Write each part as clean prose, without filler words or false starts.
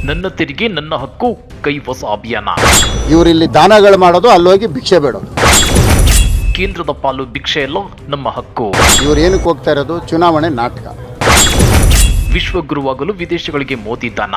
ನನ್ನ ತೆರಿಗೆ ನನ್ನ ಹಕ್ಕು ಕೈವಸ ಅಭಿಯಾನ. ಇವರಿಲ್ಲಿ ದಾನಗಳು ಮಾಡೋದು, ಅಲ್ಲೋಗಿ ಭಿಕ್ಷೆ ಬೇಡೋದು. ಕೇಂದ್ರದ ಪಾಲು ಭಿಕ್ಷೆ ಎಲ್ಲ ನಮ್ಮ ಹಕ್ಕು. ಇವ್ರು ಏನಕ್ಕೆ ಹೋಗ್ತಾ ಇರೋದು? ಚುನಾವಣೆ ನಾಟಕ. ವಿಶ್ವಗುರುವಾಗಲು ವಿದೇಶಗಳಿಗೆ ಮೋದಿ ದಾನ.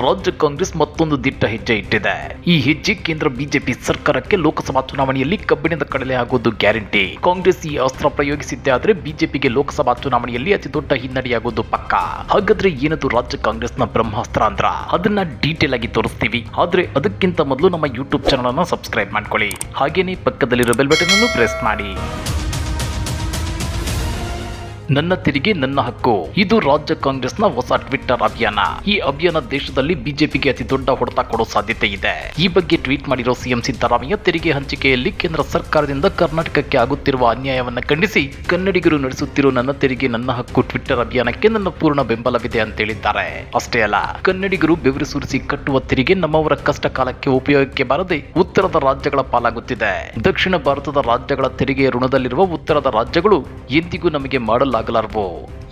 ರಾಜ್ಯ ಕಾಂಗ್ರೆಸ್ ಮತ್ತೊಂದು ದಿಟ್ಟ ಹೆಜ್ಜೆ ಇಟ್ಟಿದೆ. ಈ ಹೆಜ್ಜೆ ಕೇಂದ್ರ ಬಿಜೆಪಿ ಸರ್ಕಾರಕ್ಕೆ ಲೋಕಸಭಾ ಚುನಾವಣೆಯಲ್ಲಿ ಕಬ್ಬಿಣದ ಕಡಲೆ ಆಗುವುದು ಗ್ಯಾರಂಟಿ. ಕಾಂಗ್ರೆಸ್ ಈ ಅಸ್ತ್ರ ಪ್ರಯೋಗಿಸಿದ್ದೇ ಆದ್ರೆ ಬಿಜೆಪಿಗೆ ಲೋಕಸಭಾ ಚುನಾವಣೆಯಲ್ಲಿ ಅತಿ ದೊಡ್ಡ ಹಿನ್ನಡೆಯಾಗುವುದು ಪಕ್ಕ. ಹಾಗಾದ್ರೆ ಏನದು ರಾಜ್ಯ ಕಾಂಗ್ರೆಸ್ನ ಬ್ರಹ್ಮಾಸ್ತ್ರ ಅಂದ್ರ ಅದನ್ನ ಡೀಟೇಲ್ ಆಗಿ ತೋರಿಸ್ತೀವಿ. ಆದ್ರೆ ಅದಕ್ಕಿಂತ ಮೊದಲು ನಮ್ಮ ಯೂಟ್ಯೂಬ್ ಚಾನಲ್ ಅನ್ನು ಸಬ್ಸ್ಕ್ರೈಬ್ ಮಾಡ್ಕೊಳ್ಳಿ. ಹಾಗೇನೆ ಪಕ್ಕದಲ್ಲಿರೋ ಬೆಲ್ ಬಟನ್ ಅನ್ನು ಪ್ರೆಸ್ ಮಾಡಿ. ನನ್ನ ತೆರಿಗೆ ನನ್ನ ಹಕ್ಕು, ಇದು ರಾಜ್ಯ ಕಾಂಗ್ರೆಸ್ನ ಹೊಸ ಟ್ವಿಟ್ಟರ್ ಅಭಿಯಾನ. ಈ ಅಭಿಯಾನ ದೇಶದಲ್ಲಿ ಬಿಜೆಪಿಗೆ ಅತಿ ದೊಡ್ಡ ಹೊಡೆತ ಕೊಡೋ ಸಾಧ್ಯತೆ ಇದೆ. ಈ ಬಗ್ಗೆ ಟ್ವೀಟ್ ಮಾಡಿರೋ ಸಿಎಂ ಸಿದ್ದರಾಮಯ್ಯ, ತೆರಿಗೆ ಹಂಚಿಕೆಯಲ್ಲಿ ಕೇಂದ್ರ ಸರ್ಕಾರದಿಂದ ಕರ್ನಾಟಕಕ್ಕೆ ಆಗುತ್ತಿರುವ ಅನ್ಯಾಯವನ್ನು ಖಂಡಿಸಿ ಕನ್ನಡಿಗರು ನಡೆಸುತ್ತಿರುವ ನನ್ನ ತೆರಿಗೆ ನನ್ನ ಹಕ್ಕು ಟ್ವಿಟ್ಟರ್ ಅಭಿಯಾನಕ್ಕೆ ನನ್ನ ಪೂರ್ಣ ಬೆಂಬಲವಿದೆ ಅಂತ ಹೇಳಿದ್ದಾರೆ. ಅಷ್ಟೇ ಅಲ್ಲ, ಕನ್ನಡಿಗರು ಬೆವರು ಸುರಿಸಿ ಕಟ್ಟುವ ತೆರಿಗೆ ನಮ್ಮವರ ಕಷ್ಟ ಕಾಲಕ್ಕೆ ಉಪಯೋಗಕ್ಕೆ ಬಾರದೆ ಉತ್ತರದ ರಾಜ್ಯಗಳ ಪಾಲಾಗುತ್ತಿದೆ. ದಕ್ಷಿಣ ಭಾರತದ ರಾಜ್ಯಗಳ ತೆರಿಗೆ ಋಣದಲ್ಲಿರುವ ಉತ್ತರದ ರಾಜ್ಯಗಳು ಎಂದಿಗೂ ನಮಗೆ ಮಾಡಲಾಗಲಾರವು.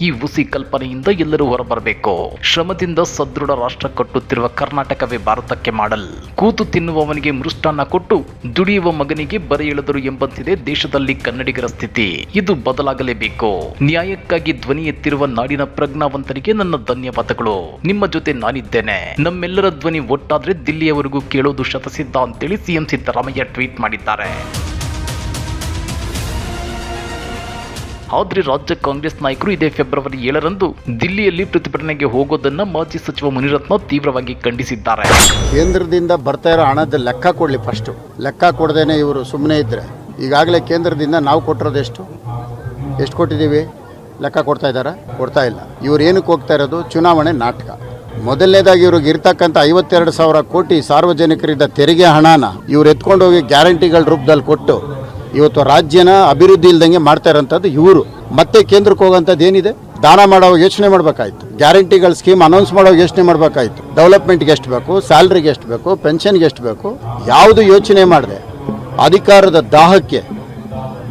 ಈ ಹುಸಿ ಕಲ್ಪನೆಯಿಂದ ಎಲ್ಲರೂ ಹೊರಬರಬೇಕು. ಶ್ರಮದಿಂದ ಸದೃಢ ರಾಷ್ಟ್ರ ಕಟ್ಟುತ್ತಿರುವ ಕರ್ನಾಟಕವೇ ಭಾರತಕ್ಕೆ ಮಾಡಲ್. ಕೂತು ತಿನ್ನುವವನಿಗೆ ಮೃಷ್ಟಾನ್ನ ಕೊಟ್ಟು ದುಡಿಯುವ ಮಗನಿಗೆ ಬರೆ ಎಳೆದರು ಎಂಬಂತಿದೆ ದೇಶದಲ್ಲಿ ಕನ್ನಡಿಗರ ಸ್ಥಿತಿ. ಇದು ಬದಲಾಗಲೇಬೇಕು. ನ್ಯಾಯಕ್ಕಾಗಿ ಧ್ವನಿ ಎತ್ತಿರುವ ನಾಡಿನ ಪ್ರಜ್ಞಾವಂತರಿಗೆ ನನ್ನ ಧನ್ಯವಾದಗಳು. ನಿಮ್ಮ ಜೊತೆ ನಾನಿದ್ದೇನೆ. ನಮ್ಮೆಲ್ಲರ ಧ್ವನಿ ಒಟ್ಟಾದ್ರೆ ದಿಲ್ಲಿಯವರೆಗೂ ಕೇಳೋದು ಶತಸಿದ್ಧ ಅಂತೇಳಿ ಸಿಎಂ ಸಿದ್ದರಾಮಯ್ಯ ಟ್ವೀಟ್ ಮಾಡಿದ್ದಾರೆ. ಆದ್ರೆ ರಾಜ್ಯ ಕಾಂಗ್ರೆಸ್ ನಾಯಕರು ಇದೇ ಫೆಬ್ರವರಿ 7ರಂದು ದಿಲ್ಲಿಯಲ್ಲಿ ಪ್ರತಿಭಟನೆಗೆ ಹೋಗೋದನ್ನ ಮಾಜಿ ಸಚಿವ ಮುನಿರತ್ನ ತೀವ್ರವಾಗಿ ಖಂಡಿಸಿದ್ದಾರೆ. ಕೇಂದ್ರದಿಂದ ಬರ್ತಾ ಇರೋ ಹಣದ ಲೆಕ್ಕ ಕೊಡ್ಲಿ. ಫಸ್ಟ್ ಲೆಕ್ಕ ಕೊಡದೇನೆ ಇವರು ಸುಮ್ಮನೆ ಇದ್ರೆ, ಈಗಾಗಲೇ ಕೇಂದ್ರದಿಂದ ನಾವು ಕೊಟ್ಟಿರೋದು ಎಷ್ಟು ಕೊಟ್ಟಿದ್ದೀವಿ? ಲೆಕ್ಕ ಕೊಡ್ತಾ ಇದ್ದಾರಾ? ಕೊಡ್ತಾ ಇಲ್ಲ. ಇವ್ರು ಏನಕ್ಕೆ ಹೋಗ್ತಾ ಇರೋದು? ಚುನಾವಣೆ ನಾಟಕ. ಮೊದಲನೇದಾಗಿ ಇವ್ರಿಗೆ ಇರ್ತಕ್ಕಂಥ 52,000 ಕೋಟಿ ಸಾರ್ವಜನಿಕರಿದ್ದ ತೆರಿಗೆ ಹಣನ ಇವ್ರು ಎತ್ಕೊಂಡೋಗಿ ಗ್ಯಾರಂಟಿಗಳ ರೂಪದಲ್ಲಿ ಕೊಟ್ಟು ಇವತ್ತು ರಾಜ್ಯನ ಅಭಿವೃದ್ಧಿ ಇಲ್ದಂಗೆ ಮಾಡ್ತಾ ಇರೋಂಥದ್ದು ಇವರು. ಮತ್ತೆ ಕೇಂದ್ರಕ್ಕೆ ಹೋಗೋಂಥದ್ದು ಏನಿದೆ? ದಾನ ಮಾಡೋವಾಗ ಯೋಚನೆ ಮಾಡಬೇಕಾಯ್ತು. ಗ್ಯಾರಂಟಿಗಳ ಸ್ಕೀಮ್ ಅನೌನ್ಸ್ ಮಾಡೋವಾಗ ಯೋಚನೆ ಮಾಡಬೇಕಾಯ್ತು. ಡೆವಲಪ್ಮೆಂಟ್ಗೆ ಎಷ್ಟು ಬೇಕು, ಸ್ಯಾಲ್ರಿಗೆ ಎಷ್ಟು ಬೇಕು, ಪೆನ್ಷನ್ಗೆ ಎಷ್ಟು ಬೇಕು, ಯಾವುದು ಯೋಚನೆ ಮಾಡಿದೆ ಅಧಿಕಾರದ ದಾಹಕ್ಕೆ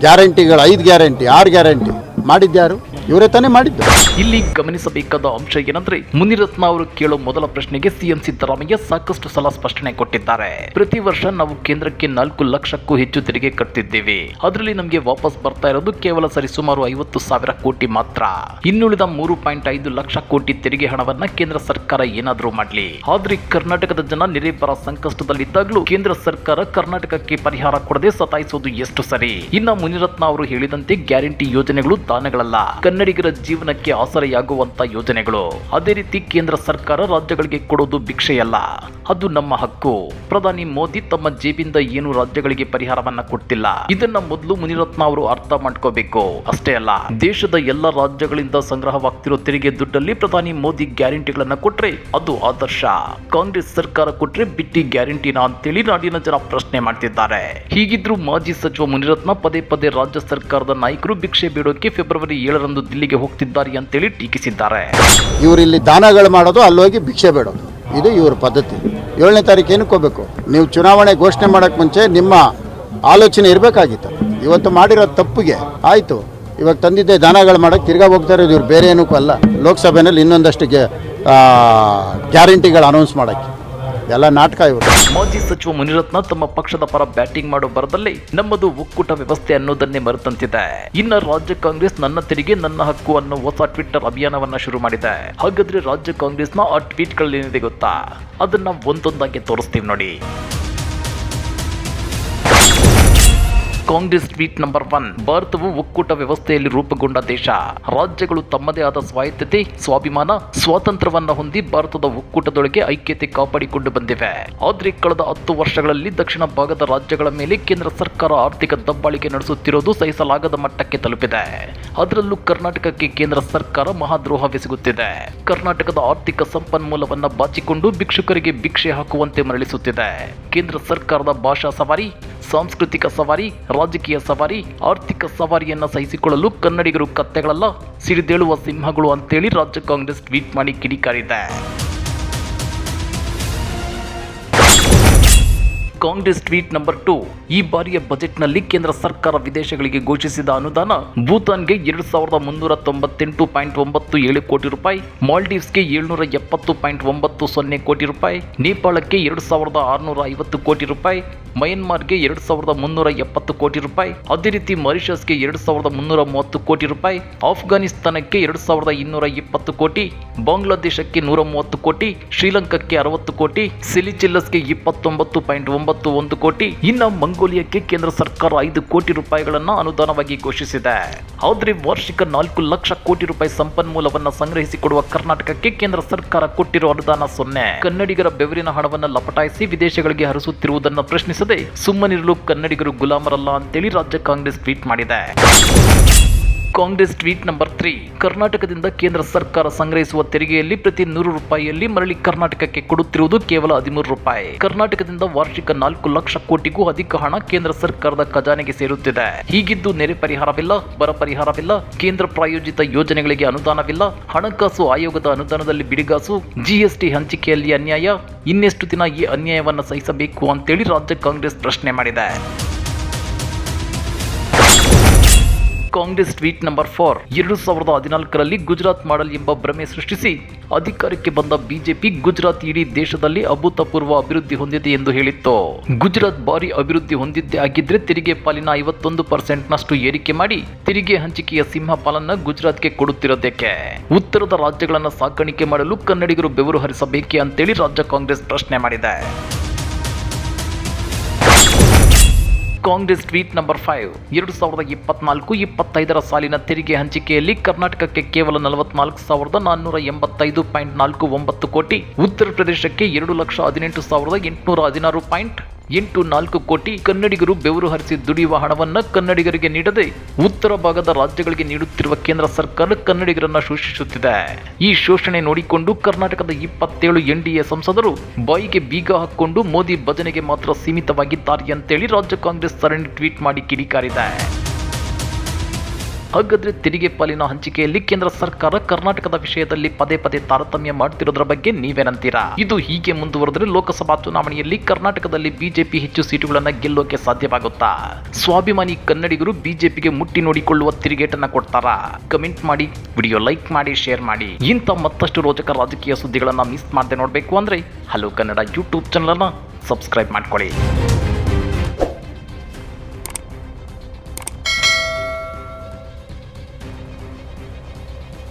ಗ್ಯಾರಂಟಿಗಳು 5 ಗ್ಯಾರಂಟಿ 6 ಗ್ಯಾರಂಟಿ ಮಾಡಿದ್ಯಾರು? ಇವರೇ ತಾನೇ ಮಾಡಿದ್ದು. ಇಲ್ಲಿ ಗಮನಿಸಬೇಕಾದ ಅಂಶ ಏನಂದ್ರೆ, ಮುನಿರತ್ನ ಅವರು ಕೇಳೋ ಮೊದಲ ಪ್ರಶ್ನೆಗೆ ಸಿಎಂ ಸಿದ್ದರಾಮಯ್ಯ ಸಾಕಷ್ಟು ಸಲ ಸ್ಪಷ್ಟನೆ ಕೊಟ್ಟಿದ್ದಾರೆ. ಪ್ರತಿ ವರ್ಷ ನಾವು ಕೇಂದ್ರಕ್ಕೆ 4 ಲಕ್ಷಕ್ಕೂ ಹೆಚ್ಚು ತೆರಿಗೆ ಕಟ್ತಿದ್ದೇವೆ. ಅದರಲ್ಲಿ ನಮಗೆ ವಾಪಸ್ ಬರ್ತಾ ಇರೋದು ಕೇವಲ ಸರಿಸುಮಾರು 50,000 ಕೋಟಿ ಮಾತ್ರ. ಇನ್ನುಳಿದ 3.5 ಲಕ್ಷ ಕೋಟಿ ತೆರಿಗೆ ಹಣವನ್ನ ಕೇಂದ್ರ ಸರ್ಕಾರ ಏನಾದ್ರೂ ಮಾಡ್ಲಿ. ಆದ್ರೆ ಕರ್ನಾಟಕದ ಜನ ನೆರೆ ಬರ ಸಂಕಷ್ಟದಲ್ಲಿದ್ದಾಗಲೂ ಕೇಂದ್ರ ಸರ್ಕಾರ ಕರ್ನಾಟಕಕ್ಕೆ ಪರಿಹಾರ ಕೊಡದೆ ಸತಾಯಿಸೋದು ಎಷ್ಟು ಸರಿ? ಇನ್ನ ಮುನಿರತ್ನ ಅವರು ಹೇಳಿದಂತೆ ಗ್ಯಾರಂಟಿ ಯೋಜನೆಗಳು ದಾನಗಳಲ್ಲ, ಕನ್ನಡಿಗರ ಜೀವನಕ್ಕೆ ಆಸರೆಯಾಗುವಂತ ಯೋಜನೆಗಳು. ಅದೇ ರೀತಿ ಕೇಂದ್ರ ಸರ್ಕಾರ ರಾಜ್ಯಗಳಿಗೆ ಕೊಡೋದು ಭಿಕ್ಷೆಯಲ್ಲ, ಅದು ನಮ್ಮ ಹಕ್ಕು. ಪ್ರಧಾನಿ ಮೋದಿ ತಮ್ಮ ಜೇಬಿಂದ ಏನು ರಾಜ್ಯಗಳಿಗೆ ಪರಿಹಾರವನ್ನ ಕೊಡ್ತಿಲ್ಲ. ಇದನ್ನ ಮೊದಲು ಮುನಿರತ್ನ ಅವರು ಅರ್ಥ ಮಾಡ್ಕೋಬೇಕು. ಅಷ್ಟೇ ಅಲ್ಲ, ದೇಶದ ಎಲ್ಲ ರಾಜ್ಯಗಳಿಂದ ಸಂಗ್ರಹವಾಗ್ತಿರೋ ತೆರಿಗೆ ದುಡ್ಡಲ್ಲಿ ಪ್ರಧಾನಿ ಮೋದಿ ಗ್ಯಾರಂಟಿಗಳನ್ನ ಕೊಟ್ರೆ ಅದು ಆದರ್ಶ. ಕಾಂಗ್ರೆಸ್ ಸರ್ಕಾರ ಕೊಟ್ರೆ ಬಿಟ್ಟಿ ಗ್ಯಾರಂಟಿನ ಅಂತೇಳಿ ನಾಡಿನ ಜನ ಪ್ರಶ್ನೆ ಮಾಡ್ತಿದ್ದಾರೆ. ಹೀಗಿದ್ರು ಮಾಜಿ ಸಚಿವ ಮುನಿರತ್ನ ಪದೇ ಪದೇ ರಾಜ್ಯ ಸರ್ಕಾರದ ನಾಯಕರು ಭಿಕ್ಷೆ ಬೇಡೋಕೆ ಫೆಬ್ರವರಿ 7ರಂದು ದಿಲ್ಲಿಗೆ ಹೋಗ್ತಿದ್ದಾರೆ ಅಂತೇಳಿ ಟೀಕಿಸಿದ್ದಾರೆ. ಇವರಿಲ್ಲಿ ದಾನಗಳು ಮಾಡೋದು, ಅಲ್ಲೋಗಿ ಭಿಕ್ಷೆ ಬೇಡೋದು, ಇದು ಇವ್ರ ಪದ್ಧತಿ. 7ನೇ ತಾರೀಕು ಏನಕ್ಕೆ ಹೋಗ್ಬೇಕು? ನೀವು ಚುನಾವಣೆ ಘೋಷಣೆ ಮಾಡೋಕ್ಕೆ ಮುಂಚೆ ನಿಮ್ಮ ಆಲೋಚನೆ ಇರಬೇಕಾಗಿತ್ತು. ಇವತ್ತು ಮಾಡಿರೋ ತಪ್ಪಿಗೆ ಆಯಿತು, ಇವಾಗ ತಂದಿದ್ದೆ ದಾನಗಳು ಮಾಡೋಕ್ಕೆ ತಿರ್ಗಾ ಹೋಗ್ತಾ ಇರೋದು ಇವ್ರು. ಬೇರೆ ಏನಕ್ಕೂ ಅಲ್ಲ, ಲೋಕಸಭೆಯಲ್ಲಿ ಇನ್ನೊಂದಷ್ಟು ಗ್ಯಾರಂಟಿಗಳು ಅನೌನ್ಸ್ ಮಾಡೋಕ್ಕೆ. ಎಲ್ಲ ನಾಟಕ ಇವರು. ಮಾಜಿ ಸಚಿವ ಮುನಿರತ್ನ ತಮ್ಮ ಪಕ್ಷದ ಪರ ಬ್ಯಾಟಿಂಗ್ ಮಾಡೋ ಬರದಲ್ಲಿ ನಮ್ಮದು ಒಕ್ಕೂಟ ವ್ಯವಸ್ಥೆ ಅನ್ನೋದನ್ನೇ ಮರೆತಂತಿದೆ. ಇನ್ನು ರಾಜ್ಯ ಕಾಂಗ್ರೆಸ್ ನನ್ನ ತೆರಿಗೆ ನನ್ನ ಹಕ್ಕು ಅನ್ನೋ ಹೊಸ ಟ್ವಿಟ್ಟರ್ ಅಭಿಯಾನವನ್ನ ಶುರು ಮಾಡಿದೆ. ಹಾಗಾದ್ರೆ ರಾಜ್ಯ ಕಾಂಗ್ರೆಸ್ನ ಆ ಟ್ವೀಟ್ಗಳೇನಿದೆ ಗೊತ್ತಾ? ಅದನ್ನ ಒಂದೊಂದಾಗಿ ತೋರಿಸ್ತೀವಿ ನೋಡಿ. Congress tweet number 1. ಭಾರತವು ಒಕ್ಕೂಟ ವ್ಯವಸ್ಥೆಯಲ್ಲಿ ರೂಪುಗೊಂಡ ದೇಶ. ರಾಜ್ಯಗಳು ತಮ್ಮದೇ ಆದ ಸ್ವಾಯತ್ತತೆ, ಸ್ವಾಭಿಮಾನ, ಸ್ವಾತಂತ್ರ್ಯವನ್ನ ಹೊಂದಿ ಭಾರತದ ಒಕ್ಕೂಟದೊಳಗೆ ಐಕ್ಯತೆ ಕಾಪಾಡಿಕೊಂಡು ಬಂದಿವೆ. ಆದ್ರೆ ಕಳೆದ 10 ವರ್ಷಗಳಲ್ಲಿ ದಕ್ಷಿಣ ಭಾಗದ ರಾಜ್ಯಗಳ ಮೇಲೆ ಕೇಂದ್ರ ಸರ್ಕಾರ ಆರ್ಥಿಕ ದಬ್ಬಾಳಿಕೆ ನಡೆಸುತ್ತಿರುವುದು ಸಹಿಸಲಾಗದ ಮಟ್ಟಕ್ಕೆ ತಲುಪಿದೆ. ಅದರಲ್ಲೂ ಕರ್ನಾಟಕಕ್ಕೆ ಕೇಂದ್ರ ಸರ್ಕಾರ ಮಹಾದ್ರೋಹವೆಸಗುತ್ತಿದೆ. ಕರ್ನಾಟಕದ ಆರ್ಥಿಕ ಸಂಪನ್ಮೂಲವನ್ನ ಬಾಚಿಕೊಂಡು ಭಿಕ್ಷುಕರಿಗೆ ಭಿಕ್ಷೆ ಹಾಕುವಂತೆ ಮರಳಿಸುತ್ತಿದೆ. ಕೇಂದ್ರ ಸರ್ಕಾರದ ಭಾಷಾ ಸವಾರಿ, ಸಾಂಸ್ಕೃತಿಕ ಸವಾರಿ, ರಾಜಕೀಯ ಸವಾರಿ, ಆರ್ಥಿಕ ಸವಾರಿಯನ್ನ ಸಹಿಸಿಕೊಳ್ಳಲು ಕನ್ನಡಿಗರು ಕತ್ತೆಗಳಲ್ಲ, ಸಿಡಿದೇಳುವ ಸಿಂಹಗಳು ಅಂತೇಳಿ ರಾಜ್ಯ ಕಾಂಗ್ರೆಸ್ ಟ್ವೀಟ್ ಮಾಡಿ ಕಿಡಿಕಾರಿದೆ. Congress tweet number 2. ಈ ಬಾರಿಯ ಬಜೆಟ್ನಲ್ಲಿ ಕೇಂದ್ರ ಸರ್ಕಾರ ವಿದೇಶಗಳಿಗೆ ಘೋಷಿಸಿದ ಅನುದಾನ: ಭೂತಾನ್ಗೆ 2398.97 ಕೋಟಿ ರೂಪಾಯಿ, ಮಾಲ್ಡೀವ್ಸ್ಗೆ 770.90 ಕೋಟಿ ರೂಪಾಯಿ, ನೇಪಾಳಕ್ಕೆ 2650 ಕೋಟಿ ರೂಪಾಯಿ, ಮಯನ್ಮಾರ್ಗೆ 2370 ಕೋಟಿ ರೂಪಾಯಿ, ಅದೇ ರೀತಿ ಮಾರಿಷಸ್ಗೆ 2330 ಕೋಟಿ ರೂಪಾಯಿ, ಆಫ್ಘಾನಿಸ್ತಾನಕ್ಕೆ 2220 ಕೋಟಿ, ಬಾಂಗ್ಲಾದೇಶಕ್ಕೆ 130 ಕೋಟಿ, ಶ್ರೀಲಂಕಾಕ್ಕೆ 60 ಕೋಟಿ, ಸಿಲಿಚಿಲ್ಲಸ್ಗೆ 29.91 ಕೋಟಿ. ಇನ್ನು ಮಂಗೋಲಿಯಾಕ್ಕೆ ಕೇಂದ್ರ ಸರ್ಕಾರ 5 ಕೋಟಿ ರೂಪಾಯಿಗಳನ್ನು ಅನುದಾನವಾಗಿ ಘೋಷಿಸಿದೆ. ಆದರೆ ವಾರ್ಷಿಕ 4 ಲಕ್ಷ ಕೋಟಿ ರೂಪಾಯಿ ಸಂಪನ್ಮೂಲವನ್ನು ಸಂಗ್ರಹಿಸಿಕೊಡುವ ಕರ್ನಾಟಕಕ್ಕೆ ಕೇಂದ್ರ ಸರ್ಕಾರ ಕೊಟ್ಟಿರುವ ಅನುದಾನ 0. ಕನ್ನಡಿಗರ ಬೆವರಿನ ಹಣವನ್ನು ಲಪಟಾಯಿಸಿ ವಿದೇಶಗಳಿಗೆ ಹರಿಸುತ್ತಿರುವುದನ್ನು ಪ್ರಶ್ನಿಸದೆ ಸುಮ್ಮನಿರಲು ಕನ್ನಡಿಗರು ಗುಲಾಮರಲ್ಲ ಅಂತೇಳಿ ರಾಜ್ಯ ಕಾಂಗ್ರೆಸ್ ಟ್ವೀಟ್ ಮಾಡಿದೆ. Congress tweet number 3. ಕರ್ನಾಟಕದಿಂದ ಕೇಂದ್ರ ಸರ್ಕಾರ ಸಂಗ್ರಹಿಸುವ ತೆರಿಗೆಯಲ್ಲಿ ಪ್ರತಿ 100 ರೂಪಾಯಿಯಲ್ಲಿ ಮರಳಿ ಕರ್ನಾಟಕಕ್ಕೆ ಕೊಡುತ್ತಿರುವುದು ಕೇವಲ 13 ರೂಪಾಯಿ. ಕರ್ನಾಟಕದಿಂದ ವಾರ್ಷಿಕ 4 ಲಕ್ಷ ಕೋಟಿಗೂ ಅಧಿಕ ಹಣ ಕೇಂದ್ರ ಸರ್ಕಾರದ ಖಜಾನೆಗೆ ಸೇರುತ್ತಿದೆ. ಹೀಗಿದ್ದು ನೆರೆ ಪರಿಹಾರವಿಲ್ಲ, ಬರ ಪರಿಹಾರವಿಲ್ಲ, ಕೇಂದ್ರ ಪ್ರಾಯೋಜಿತ ಯೋಜನೆಗಳಿಗೆ ಅನುದಾನವಿಲ್ಲ, ಹಣಕಾಸು ಆಯೋಗದ ಅನುದಾನದಲ್ಲಿ ಬಿಡಿಗಾಸು, ಜಿಎಸ್ಟಿ ಹಂಚಿಕೆಯಲ್ಲಿ ಅನ್ಯಾಯ. ಇನ್ನೆಷ್ಟು ದಿನ ಈ ಅನ್ಯಾಯವನ್ನು ಸಹಿಸಬೇಕು ಅಂತೇಳಿ ರಾಜ್ಯ ಕಾಂಗ್ರೆಸ್ ಪ್ರಶ್ನೆ ಮಾಡಿದೆ. Congress tweet number 4. 2014ರಲ್ಲಿ ಗುಜರಾತ್ ಮಾಡೆಲ್ ಎಂಬ ಭ್ರಮೆ ಸೃಷ್ಟಿಸಿ ಅಧಿಕಾರಕ್ಕೆ ಬಂದ ಬಿಜೆಪಿ ಗುಜರಾತ್ ಇಡೀ ದೇಶದಲ್ಲಿ ಅಭೂತಪೂರ್ವ ಅಭಿವೃದ್ಧಿ ಹೊಂದಿದೆ ಎಂದು ಹೇಳಿತ್ತು. ಗುಜರಾತ್ ಭಾರಿ ಅಭಿವೃದ್ಧಿ ಹೊಂದಿದ್ದೇ ಆಗಿದ್ರೆ ತೆರಿಗೆ ಪಾಲಿನ 51% ಏರಿಕೆ ಮಾಡಿ ತೆರಿಗೆ ಹಂಚಿಕೆಯ ಸಿಂಹ ಪಾಲನ್ನ ಗುಜರಾತ್ಗೆ ಕೊಡುತ್ತಿರೋದಕ್ಕೆ? ಉತ್ತರದ ರಾಜ್ಯಗಳನ್ನು ಸಾಕಾಣಿಕೆ ಮಾಡಲು ಕನ್ನಡಿಗರು ಬೆವರು ಹರಿಸಬೇಕೆ ಅಂತೇಳಿ ರಾಜ್ಯ ಕಾಂಗ್ರೆಸ್ ಪ್ರಶ್ನೆ ಮಾಡಿದೆ. Congress tweet number 5. 2024-25 ಸಾಲಿನ ತೆರಿಗೆ ಹಂಚಿಕೆಯಲ್ಲಿ ಕರ್ನಾಟಕಕ್ಕೆ ಕೇವಲ 44,485.49 ಕೋಟಿ, ಉತ್ತರ ಪ್ರದೇಶಕ್ಕೆ 2,18,816.84 ಕೋಟಿ. ಕನ್ನಡಿಗರು ಬೆವರು ಹರಿಸಿ ದುಡಿಯುವ ಹಣವನ್ನು ಕನ್ನಡಿಗರಿಗೆ ನೀಡದೆ ಉತ್ತರ ಭಾಗದ ರಾಜ್ಯಗಳಿಗೆ ನೀಡುತ್ತಿರುವ ಕೇಂದ್ರ ಸರ್ಕಾರ ಕನ್ನಡಿಗರನ್ನ ಶೋಷಿಸುತ್ತಿದೆ. ಈ ಶೋಷಣೆ ನೋಡಿಕೊಂಡು ಕರ್ನಾಟಕದ 27 NDA ಸಂಸದರು ಬಾಯಿಗೆ ಬೀಗ ಹಾಕಿಕೊಂಡು ಮೋದಿ ಭಜನೆಗೆ ಮಾತ್ರ ಸೀಮಿತವಾಗಿದ್ದಾರೆ ಅಂತೇಳಿ ರಾಜ್ಯ ಕಾಂಗ್ರೆಸ್ ಸರಣಿ ಟ್ವೀಟ್ ಮಾಡಿ ಕಿಡಿಕಾರಿದೆ. ಹಾಗಾದ್ರೆ ತೆರಿಗೆ ಪಾಲಿನ ಹಂಚಿಕೆಯಲ್ಲಿ ಕೇಂದ್ರ ಸರ್ಕಾರ ಕರ್ನಾಟಕದ ವಿಷಯದಲ್ಲಿ ಪದೇ ಪದೇ ತಾರತಮ್ಯ ಮಾಡ್ತಿರೋದ್ರ ಬಗ್ಗೆ ನೀವೇನಂತೀರಾ? ಇದು ಹೀಗೆ ಮುಂದುವರೆದರೆ ಲೋಕಸಭಾ ಚುನಾವಣೆಯಲ್ಲಿ ಕರ್ನಾಟಕದಲ್ಲಿ ಬಿಜೆಪಿ ಹೆಚ್ಚು ಸೀಟುಗಳನ್ನು ಗೆಲ್ಲೋಕೆ ಸಾಧ್ಯವಾಗುತ್ತಾ? ಸ್ವಾಭಿಮಾನಿ ಕನ್ನಡಿಗರು ಬಿಜೆಪಿಗೆ ಮುಟ್ಟಿ ನೋಡಿಕೊಳ್ಳುವ ತಿರುಗೇಟನ್ನ ಕೊಡ್ತಾರಾ? ಕಮೆಂಟ್ ಮಾಡಿ, ವಿಡಿಯೋ ಲೈಕ್ ಮಾಡಿ, ಶೇರ್ ಮಾಡಿ. ಇಂಥ ಮತ್ತಷ್ಟು ರೋಚಕ ರಾಜಕೀಯ ಸುದ್ದಿಗಳನ್ನ ಮಿಸ್ ಮಾಡದೆ ನೋಡಬೇಕು ಅಂದ್ರೆ ಹಲೋ ಕನ್ನಡ ಯೂಟ್ಯೂಬ್ ಚಾನಲ್ ಅನ್ನ ಸಬ್ಸ್ಕ್ರೈಬ್ ಮಾಡ್ಕೊಳ್ಳಿ.